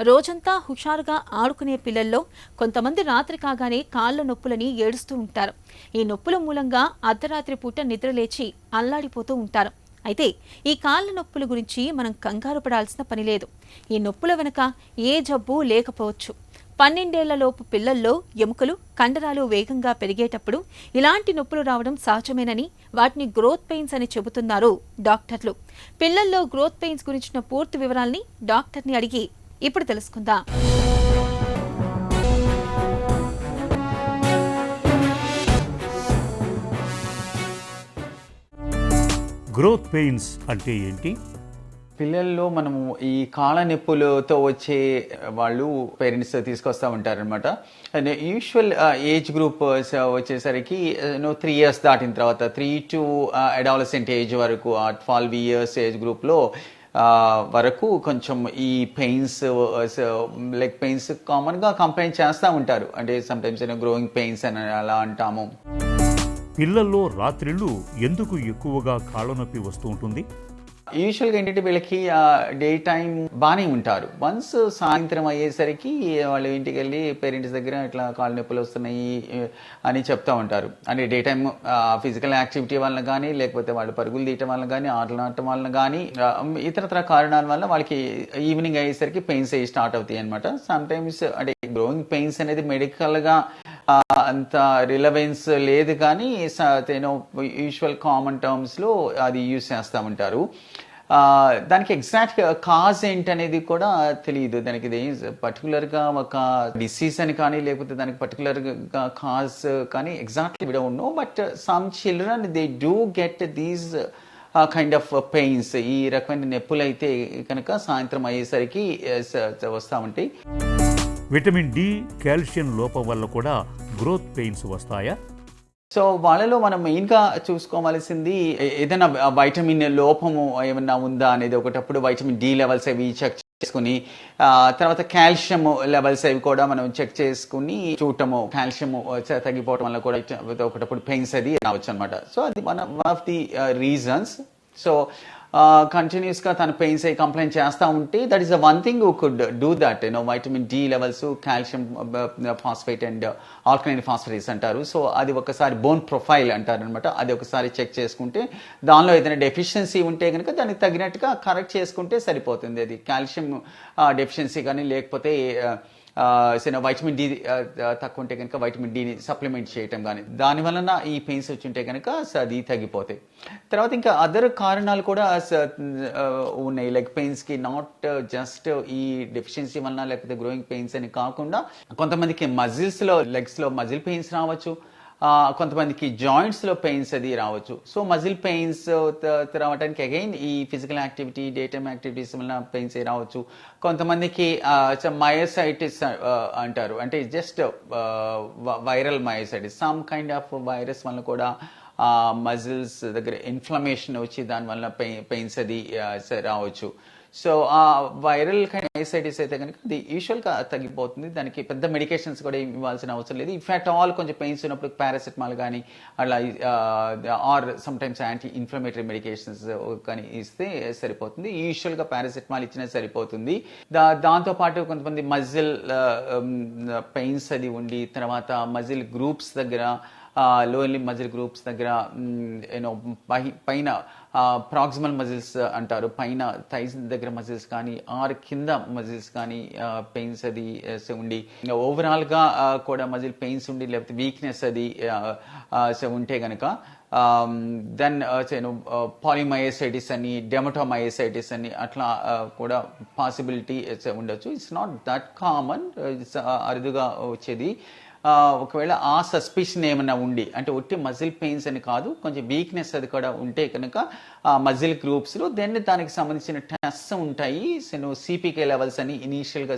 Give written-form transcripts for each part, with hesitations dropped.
రోజంతా హుషారుగా ఆడుకునే పిల్లల్లో కొంతమంది రాత్రి కాగానే కాళ్ల నొప్పులని ఏడుస్తూ ఉంటారు. ఈ నొప్పుల మూలంగా అర్ధరాత్రి పూట నిద్రలేచి అల్లాడిపోతూ ఉంటారు. అయితే ఈ కాళ్ల నొప్పుల గురించి మనం కంగారు పడాల్సిన పని లేదు. ఈ నొప్పుల వెనుక ఏ జబ్బు లేకపోవచ్చు. 12 ఏళ్లలోపు పిల్లల్లో ఎముకలు, కండరాలు వేగంగా పెరిగేటప్పుడు ఇలాంటి నొప్పులు రావడం సహజమేనని, వాటిని గ్రోత్ పెయిన్స్ అని చెబుతున్నారు డాక్టర్లు. పిల్లల్లో గ్రోత్ పెయిన్స్ గురించిన పూర్తి వివరాల్ని డాక్టర్ని అడిగి ఇప్పుడు తెలుసుకుందాం. గ్రోత్ పెయిన్స్ అంటే ఏంటి? పిల్లల్లో మనము ఈ కాళ్ళ నొప్పులతో వచ్చే వాళ్ళు పేరెంట్స్ తీసుకొస్తూ ఉంటారనమాట. అండ్ యూజువల్ ఏజ్ గ్రూప్ వచ్చేసరికి 3 years దాటిన తర్వాత 3 to అడాలసెంట్ ఏజ్ వరకు, 12 years ఏజ్ గ్రూప్లో వరకు కొంచెం ఈ పెయిన్స్, లెగ్ పెయిన్స్ కామన్గా కంప్లైంట్ చేస్తూ ఉంటారు. అంటే సమ్టైమ్స్ గ్రోయింగ్ పెయిన్స్ అని అలా అంటాము. పిల్లల్లో రాత్రిళ్ళు ఎందుకు ఎక్కువగా కాళ్ళ నొప్పి వస్తూ ఉంటుంది? యూజువల్గా ఏంటంటే వీళ్ళకి డే టైం బాగానే ఉంటారు. వన్స్ సాయంత్రం అయ్యేసరికి వాళ్ళు ఇంటికి వెళ్ళి పేరెంట్స్ దగ్గర ఇట్లా కాళ్ళ నొప్పులు వస్తున్నాయి అని చెప్తూ ఉంటారు. అంటే డే టైం ఫిజికల్ యాక్టివిటీ వలన కానీ, లేకపోతే వాళ్ళు పరుగులు తీయటం వలన కానీ, ఆటలు ఆడటం వలన కానీ, ఇతరత్ర కారణాల వల్ల వాళ్ళకి ఈవినింగ్ అయ్యేసరికి పెయిన్స్ అయ్యి స్టార్ట్ అవుతాయి అనమాట. సమ్టైమ్స్ అంటే గ్రోయింగ్ పెయిన్స్ అనేది మెడికల్గా అంత రిలవెన్స్ లేదు, కానీ యూజువల్ కామన్ టర్మ్స్లో అది యూజ్ చేస్తూ ఉంటారు. దానికి ఎగ్జాక్ట్ కాజ్ ఏంటనేది కూడా తెలియదు. దానికి ఇది పర్టికులర్గా ఒక డిసీజ్ అని కానీ, లేకపోతే దానికి పర్టికులర్గా కాజ్ కానీ exactly we don't know. But some children they do get these kind of pains. ఈ రకమైన నొప్పులు అయితే కనుక సాయంత్రం అయ్యేసరికి వస్తూ ఉంటాయి. విటమిన్ డి, కాల్షియం లోపం వల్ల కూడా గ్రోత్ పెయిన్స్ వస్తాయా? సో వాళ్ళలో మనం మెయిన్గా చూసుకోవాల్సింది ఏదైనా వైటమిన్ లోపము ఏమన్నా ఉందా అనేది. ఒకటప్పుడు వైటమిన్ డి లెవెల్స్ అవి చెక్ చేసుకుని, తర్వాత కాల్షియం లెవెల్స్ అవి కూడా మనం చెక్ చేసుకుని చూడటము. కాల్షియం తగ్గిపోవడం వల్ల కూడా ఒకటప్పుడు పెయిన్స్ అది రావచ్చు అనమాట. సో అది one of the reasons. So కంటిన్యూస్గా తన పెయిన్స్ అయి కంప్లైంట్ చేస్తూ ఉంటే that is the one thing who could do that. Vitamin D levels, calcium phosphate and alkaline phosphatase అంటారు. సో అది ఒకసారి బోన్ ప్రొఫైల్ అంటారు అనమాట. అది ఒకసారి చెక్ చేసుకుంటే దానిలో ఏదైనా డెఫిషియన్సీ ఉంటే కనుక దానికి తగినట్టుగా కరెక్ట్ చేసుకుంటే సరిపోతుంది. అది కాల్షియం డెఫిషియన్సీ కానీ, లేకపోతే వైటమిన్ డి తక్కువ ఉంటే కనుక వైటమిన్ డిని సప్లిమెంట్ చేయటం కానీ, దాని వలన ఈ పెయిన్స్ వచ్చి ఉంటే కనుక అది తగ్గిపోతాయి. తర్వాత ఇంకా అదర్ కారణాలు కూడా ఉన్నాయి లెగ్ పెయిన్స్కి. నాట్ జస్ట్ ఈ డెఫిషియన్సీ వలన లేకపోతే గ్రోయింగ్ పెయిన్స్ అని కాకుండా కొంతమందికి మజిల్స్లో, లెగ్స్లో మజిల్ పెయిన్స్ రావచ్చు. కొంతమందికి జాయింట్స్లో పెయిన్స్ అది రావచ్చు. సో మజిల్ పెయిన్స్ రావడానికి అగైన్ ఈ physical activity, day time activities వల్ల పెయిన్స్ రావచ్చు. కొంతమందికి మయోసైటిస్ అంటారు. అంటే just viral myositis, some kind of virus వల్ల కూడా మజిల్స్ దగ్గర ఇన్ఫ్లమేషన్ వచ్చి దానివల్ల పెయిన్స్ అది రావచ్చు. సో ఆ వైరల్ కైండ్ మయోసైటిస్ అయితే కనుక అది యూజువల్గా తగ్గిపోతుంది. దానికి పెద్ద మెడికేషన్స్ కూడా ఇవ్వాల్సిన అవసరం లేదు. ఇన్ఫాక్ట్ ఆల్ కొంచెం పెయిన్స్ ఉన్నప్పుడు పారాసిటమాల్ కానీ అలా or sometimes anti inflammatory medications కానీ ఇస్తే సరిపోతుంది. యూజువల్గా పారాసిటమాల్ ఇచ్చినా సరిపోతుంది. దాంతోపాటు కొంతమంది మజిల్ పెయిన్స్ అది ఉండి, తర్వాత మజిల్ గ్రూప్స్ దగ్గర, లోయర్ మజిల్ గ్రూప్స్ దగ్గర పైన ప్రాక్సిమల్ మజిల్స్ అంటారు, పైన థైస్ దగ్గర మజిల్స్ కానీ, ఆర్ కింద మజిల్స్ కానీ పెయిన్స్ అది ఉండి, ఓవరాల్గా కూడా మజిల్ పెయిన్స్ ఉండి, లేకపోతే వీక్నెస్ అది ఉంటే కనుక దెన్ పాలిమయోసైటిస్ అని, డెమటోమయోసైటిస్ అని అట్లా కూడా పాసిబిలిటీ ఉండొచ్చు. It's not that common, it's అరుదుగా వచ్చేది. ఒకవేళ ఆ సస్పిషన్ ఏమైనా ఉండి, అంటే ఒట్టి మజిల్ పెయిన్స్ అని కాదు, కొంచెం వీక్నెస్ అది కూడా ఉంటే కనుక మజిల్ గ్రూప్స్లో దానికి సంబంధించిన టెస్ట్స్ ఉంటాయి. సిపికే లెవెల్స్ అని ఇనీషియల్గా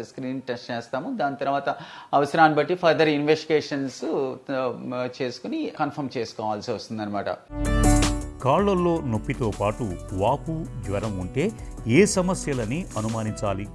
స్క్రీన్ టెస్ట్ చేస్తాము. దాని తర్వాత అవసరాన్ని బట్టి ఫర్దర్ ఇన్వెస్టిగేషన్స్ చేసుకుని కన్ఫర్మ్ చేసుకోవాల్సి వస్తుంది అనమాట. కాళ్లలో నొప్పితో పాటు వాపు, జ్వరం ఉంటే ఏ సమస్యలని అనుమానించాలి?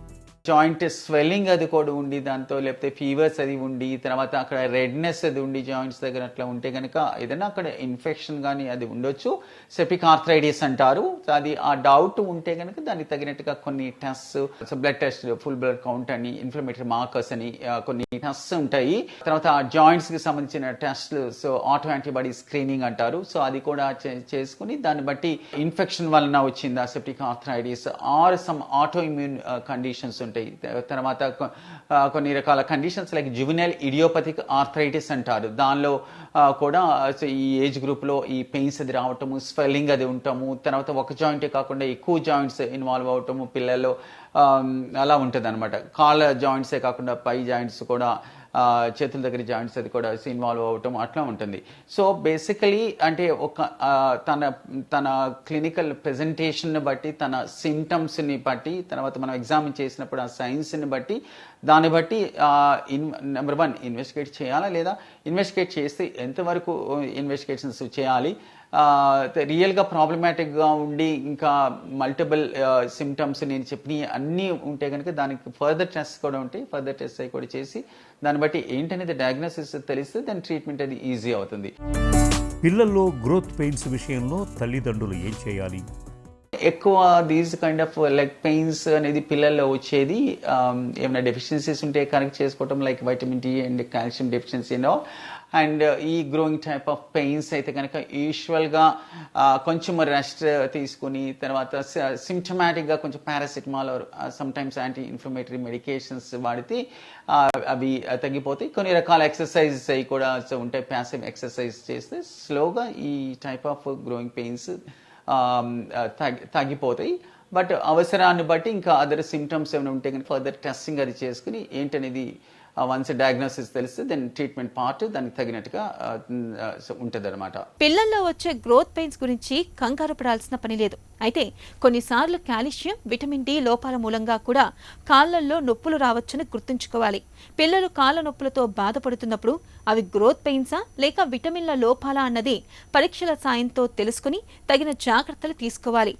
జాయింట్ స్వెల్లింగ్ అది కూడా ఉండి దాంతో లేకపోతే ఫీవర్స్ అది ఉండి తర్వాత అక్కడ రెడ్నెస్ అది ఉండి జాయింట్స్ దగ్గర అట్లా ఉంటే కనుక ఏదైనా అక్కడ ఇన్ఫెక్షన్ కానీ అది ఉండొచ్చు. సెప్టిక్ ఆర్థరైటిస్ అంటారు. అది ఆ డౌట్ ఉంటే కనుక దానికి తగినట్టుగా కొన్ని test blood test, full blood count అని, ఇన్ఫ్లమేటరీ మార్కర్స్ అని కొన్ని టెస్ట్ ఉంటాయి. తర్వాత ఆ జాయింట్స్ కి సంబంధించిన టెస్ట్లు, సో ఆటో యాంటీబాడీ స్క్రీనింగ్ అంటారు. సో అది కూడా చేసుకుని దాన్ని బట్టి ఇన్ఫెక్షన్ వలన వచ్చిందా septic arthritis or some auto immune conditions ఉంటాయి. తర్వాత కొన్ని రకాల conditions like juvenile idiopathic arthritis అంటారు. దానిలో కూడా ఈ ఏజ్ గ్రూప్ లో ఈ పెయిన్స్ అది రావటము, స్వెల్లింగ్ అది ఉండటము, తర్వాత ఒక జాయింటే కాకుండా ఎక్కువ జాయింట్స్ ఇన్వాల్వ్ అవటము పిల్లల్లో అలా ఉంటుంది అనమాట. కాళ్ళ జాయింట్సే కాకుండా పై జాయింట్స్ కూడా, చేతుల దగ్గర జాయింట్స్ అది కూడా ఇన్వాల్వ్ అవ్వటం అట్లా ఉంటుంది. సో బేసికలీ అంటే ఒక తన క్లినికల్ ప్రెజెంటేషన్ని బట్టి, తన సిమ్టమ్స్ని బట్టి, తర్వాత మనం ఎగ్జామిన్ చేసినప్పుడు ఆ సైన్స్ని బట్టి, దాన్ని బట్టి నెంబర్ 1 ఇన్వెస్టిగేట్ చేయాలా, లేదా ఇన్వెస్టిగేట్ చేస్తే ఎంతవరకు ఇన్వెస్టిగేషన్స్ చేయాలి, రియల్గా ప్రాబ్లమాటిక్గా ఉండి ఇంకా మల్టిపుల్ సిమ్టమ్స్ నేను చెప్పిన అన్నీ ఉంటే కనుక దానికి ఫర్దర్ టెస్ట్ కూడా ఉంటాయి. ఫర్దర్ టెస్ట్ అవి కూడా చేసి దాన్ని బట్టి ఏంటనేది డయాగ్నోసిస్ తెలిస్తే దాని ట్రీట్మెంట్ అది ఈజీ అవుతుంది. పిల్లల్లో గ్రోత్ పెయిన్స్ విషయంలో తల్లిదండ్రులు ఏం చేయాలి? ఎక్కువ these kind of leg pains అనేది పిల్లల్లో వచ్చేది ఏమైనా డెఫిషియన్సీస్ ఉంటే కరెక్ట్ చేసుకోవటం, like vitamin D and calcium deficiency and ఈ గ్రోయింగ్ టైప్ ఆఫ్ పెయిన్స్ అయితే కనుక యూజువల్గా కొంచెం రెస్ట్ తీసుకుని తర్వాత సిమ్టమాటిక్గా కొంచెం paracetamol sometimes anti inflammatory medications వాడితే అవి తగ్గిపోతాయి. కొన్ని రకాల ఎక్సర్సైజెస్ అవి కూడా ఉంటాయి. ప్యాసివ్ ఎక్సర్సైజ్ చేస్తే స్లోగా ఈ టైప్ ఆఫ్ గ్రోయింగ్ పెయిన్స్ తగ్గిపోతాయి. బట్ అవసరాన్ని బట్టి ఇంకా అదర్ సిమ్టమ్స్ ఏమైనా ఉంటే కానీ ఫర్దర్ టెస్టింగ్ అది చేసుకుని ఏంటనేది వన్స్ డయాగ్నోసిస్ తెలిస్తే దాని ట్రీట్మెంట్ పార్ట్ దానికి తగినట్టుగా ఉంటుంది అనమాట. పిల్లల్లో వచ్చే గ్రోత్ పెయిన్స్ గురించి కంగారు పడాల్సిన పని లేదు. అయితే కొన్నిసార్లు కాల్షియం, విటమిన్ డి లోపాల మూలంగా కూడా కాళ్లల్లో నొప్పులు రావచ్చని గుర్తుంచుకోవాలి. పిల్లలు కాళ్ల నొప్పులతో బాధపడుతున్నప్పుడు అవి గ్రోత్ పెయిన్సా లేక విటమిన్ల లోపాలా అన్నది పరీక్షల సాయంతో తెలుసుకుని తగిన జాగ్రత్తలు తీసుకోవాలి.